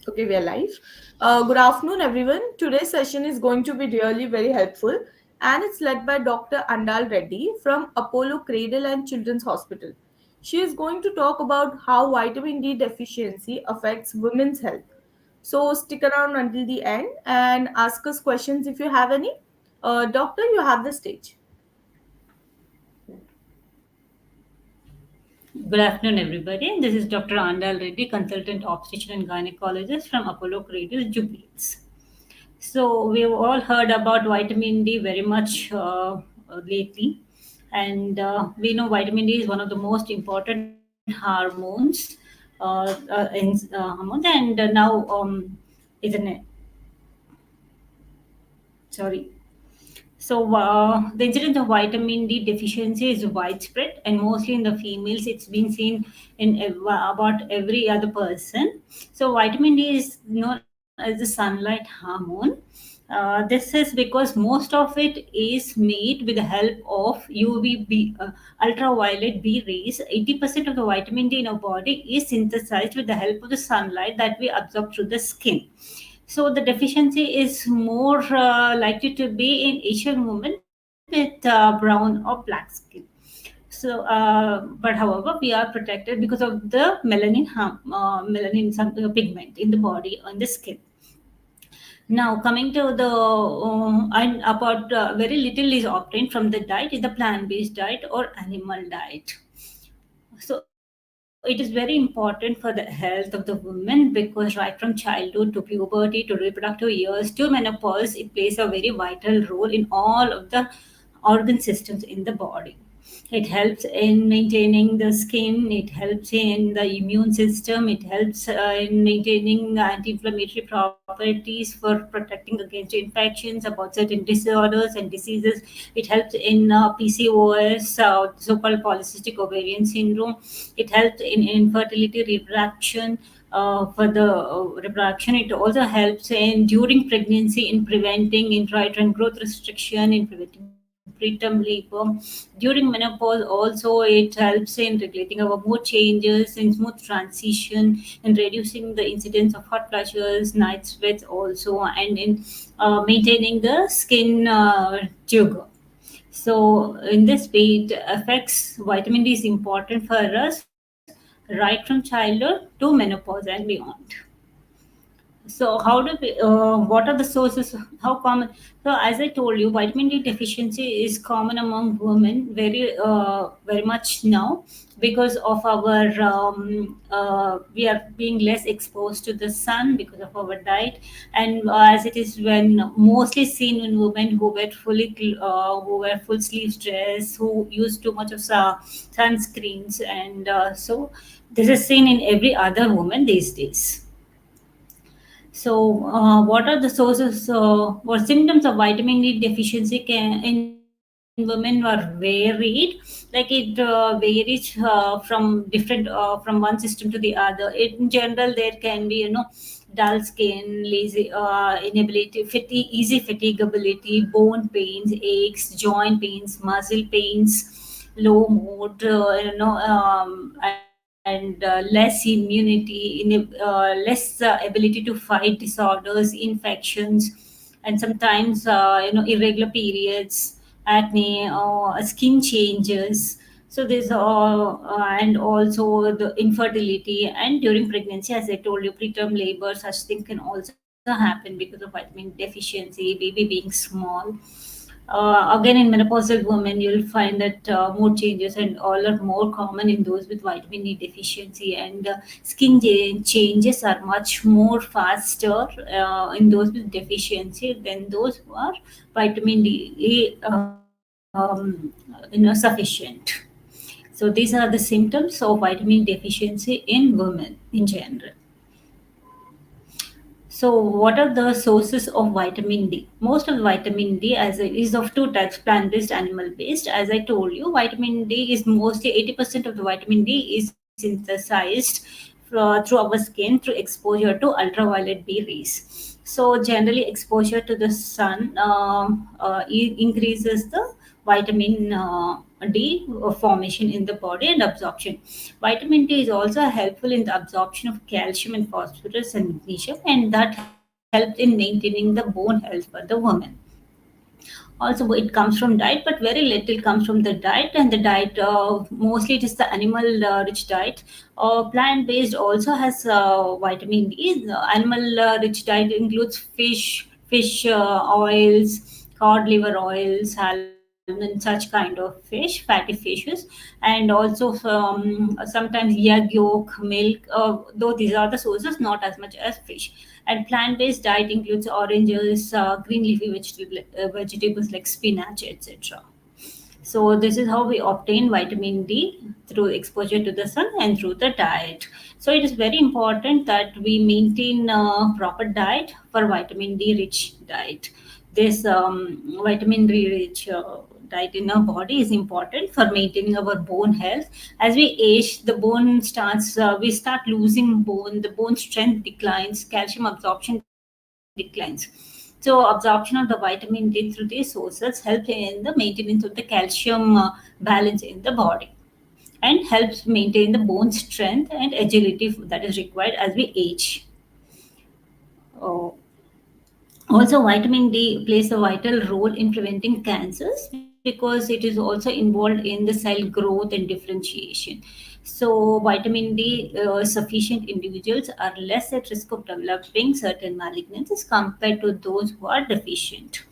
Okay, we are live. Good afternoon, everyone. Today's session is going to be really very helpful, and it's led by Dr. Andal Reddy from Apollo Cradle and Children's Hospital. She is going to talk about how vitamin D deficiency affects women's health. So stick around until the end and ask us questions if you have any. Doctor, you have the stage. Good afternoon, everybody. This is Dr. Andal Reddy, consultant obstetrician and gynecologist from Apollo Cradle, Jubilees. So we've all heard about vitamin D very much lately, and we know vitamin D is one of the most important hormones, hormones, and now isn't it? Sorry. So, the incidence of vitamin D deficiency is widespread, and mostly in the females. It's been seen in about every other person. So, vitamin D is known as the sunlight hormone. This is because most of it is made with the help of UVB, ultraviolet B rays. 80% of the vitamin D in our body is synthesized with the help of the sunlight that we absorb through the skin. So the deficiency is more likely to be in Asian women with brown or black skin. So, but however, we are protected because of the melanin pigment in the body on the skin. Now, coming to the and about very little is obtained from the diet is the plant-based diet or animal diet. So it is very important for the health of the woman because right from childhood to puberty to reproductive years to menopause, it plays a very vital role in all of the organ systems in the body. It helps in maintaining the skin, it helps in the immune system, it helps in maintaining anti-inflammatory properties for protecting against infections, about certain disorders and diseases. It helps in PCOS, so-called polycystic ovarian syndrome. It helps in infertility, reproduction. For the reproduction, it also helps in during pregnancy in preventing intrauterine growth restriction, in preventing preterm labor. During menopause, also it helps in regulating our mood changes, in smooth transition, in reducing the incidence of hot flushes, night sweats, also, and in maintaining the skin sugar. So, in this way, it affects vitamin D is important for us right from childhood to menopause and beyond. So, how do we, what are the sources? How common? So, as I told you, vitamin D deficiency is common among women very much now because of our we are being less exposed to the sun because of our diet, and as it is when mostly seen in women who wear full sleeve dress, who use too much of sunscreens, and so this is seen in every other woman these days. So, what are the sources or symptoms of vitamin D deficiency in women are varied. Like it varies from one system to the other. In general, there can be dull skin, lazy, inability, easy fatigability, bone pains, aches, joint pains, muscle pains, low mood, and less immunity, less ability to fight disorders, infections, and sometimes irregular periods, acne, or skin changes. So there's and also the infertility, and during pregnancy, as I told you, preterm labor, such things can also happen because of vitamin deficiency, baby being small. Again, in menopausal women, you'll find that mood changes and all are more common in those with vitamin D deficiency, and changes are much more faster in those with deficiency than those who are vitamin D sufficient. So these are the symptoms of vitamin deficiency in women in general. So, what are the sources of vitamin D? Most of the vitamin D is of two types: plant-based, animal-based. As I told you, vitamin D is mostly 80% of the vitamin D is synthesized through our skin through exposure to ultraviolet B rays. So, generally, exposure to the sun increases the vitamin. D formation in the body and absorption. Vitamin D is also helpful in the absorption of calcium and phosphorus and magnesium, and that helps in maintaining the bone health for the woman. Also, it comes from diet, but very little comes from the diet, and the diet mostly it is the animal rich diet. Plant based also has vitamin D. The animal rich diet includes fish oils, cod liver oil, salmon, such kind of fish, fatty fishes, and also sometimes egg yolk, milk. Though these are the sources, not as much as fish. And plant-based diet includes oranges, green leafy vegetables like spinach, etc. So this is how we obtain vitamin D through exposure to the sun and through the diet. So it is very important that we maintain proper diet for vitamin D rich diet. This vitamin D rich diet in our body is important for maintaining our bone health. As we age, the bone starts, we start losing bone, the bone strength declines, calcium absorption declines. So absorption of the vitamin D through these sources help in the maintenance of the calcium balance in the body and helps maintain the bone strength and agility that is required as we age. Uh, Also, vitamin D plays a vital role in preventing cancers because it is also involved in the cell growth and differentiation. So, vitamin D sufficient individuals are less at risk of developing certain malignancies compared to those who are deficient.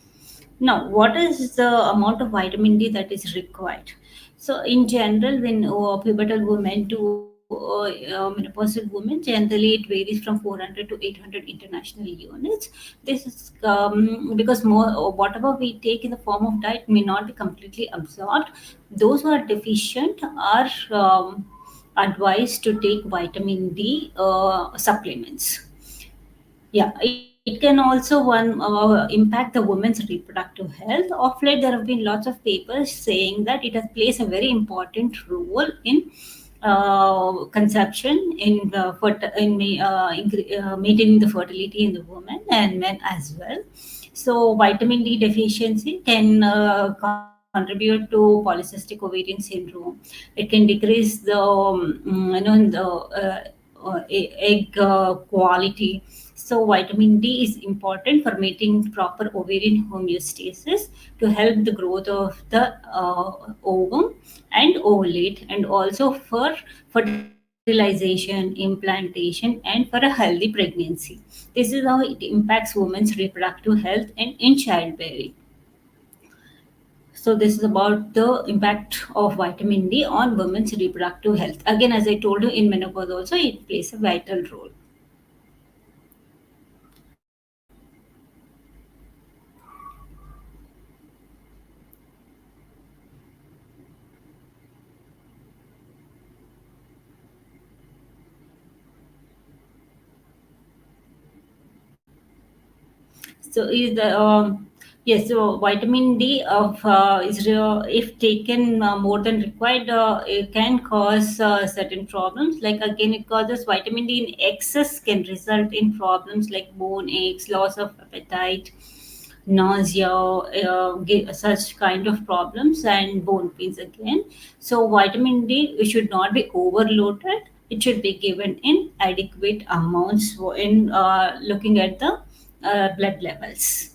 Now, what is the amount of vitamin D that is required? So, in general, when pubertal women to menopausal women, generally it varies from 400 to 800 international units. This is because more whatever we take in the form of diet may not be completely absorbed. Those who are deficient are advised to take vitamin D supplements. Yeah, it can also impact the woman's reproductive health. Of late, there have been lots of papers saying that it has plays a very important role in conception, in maintaining the fertility in the woman and men as well. So, vitamin D deficiency can contribute to polycystic ovarian syndrome. It can decrease the egg quality. So, vitamin D is important for maintaining proper ovarian homeostasis to help the growth of the ovum and ovulate, and also for fertilization, implantation, and for a healthy pregnancy. This is how it impacts women's reproductive health and in childbearing. So, this is about the impact of vitamin D on women's reproductive health. Again, as I told you, in menopause also, it plays a vital role. So is the yes, so vitamin D of if taken more than required, it can cause certain problems. Like again, it causes vitamin D in excess can result in problems like bone aches, loss of appetite, nausea, such kind of problems, and bone pains again. So vitamin D should not be overloaded. It should be given in adequate amounts in looking at the blood levels.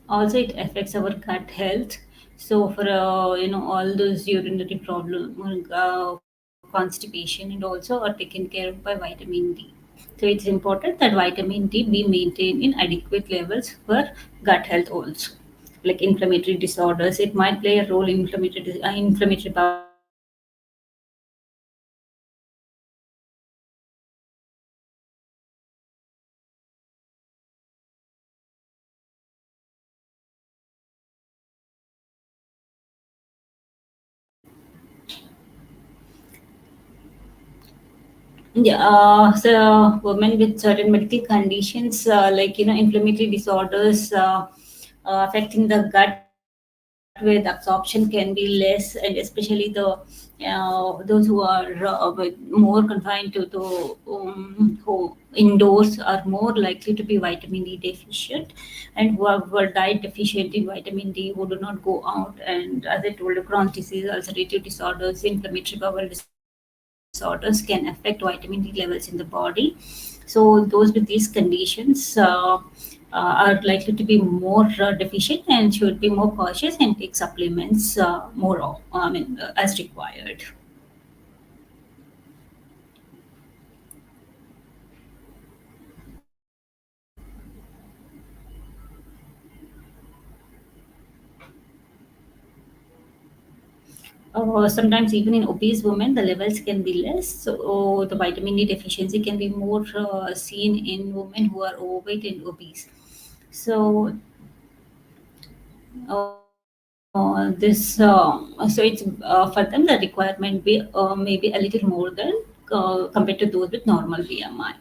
Also, it affects our gut health. So, for all those urinary problem, constipation, and also are taken care of by vitamin D. So, it's important that vitamin D be maintained in adequate levels for gut health also. Like inflammatory disorders, it might play a role in inflammatory bowel disease, digestive disorders, yeah, so women with certain medical conditions, like inflammatory disorders affecting the gut with absorption can be less, and especially those who are more confined to the home indoors are more likely to be vitamin D deficient, and who are diet deficient in vitamin D, who do not go out. And as I told you, Crohn's disease, ulcerative disorders, inflammatory bowel disorders can affect vitamin D levels in the body. So those with these conditions are likely to be more deficient and should be more cautious and take supplements as required. Sometimes even in obese women, the levels can be less. So the vitamin D deficiency can be more seen in women who are overweight and obese. So so it's for them the requirement be maybe a little more than compared to those with normal BMI.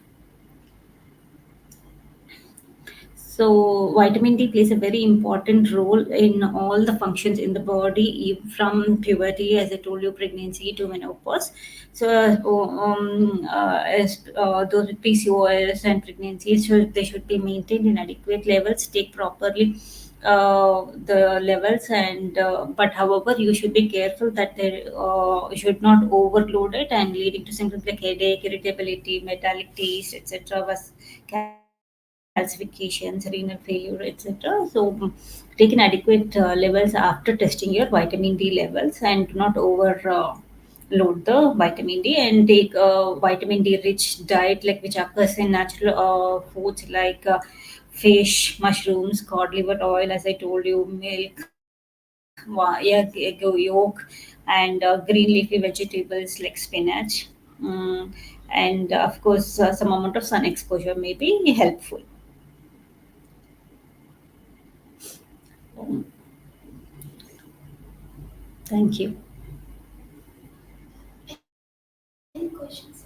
So vitamin D plays a very important role in all the functions in the body, from puberty, as I told you, pregnancy to menopause. So as those with PCOS and pregnancies, they should be maintained in adequate levels, take properly the levels, and but however, you should be careful that they should not overload it and leading to symptoms like headache, irritability, metallic taste, etc. Calcifications, renal failure, etc. So take in adequate levels after testing your vitamin D levels, and do not over load the vitamin D, and take vitamin D rich diet like which occurs in natural foods like fish, mushrooms, cod liver oil, as I told you, milk, egg yolk, and green leafy vegetables like spinach. Mm, and of course, some amount of sun exposure may be helpful. Um, Thank you. Any questions?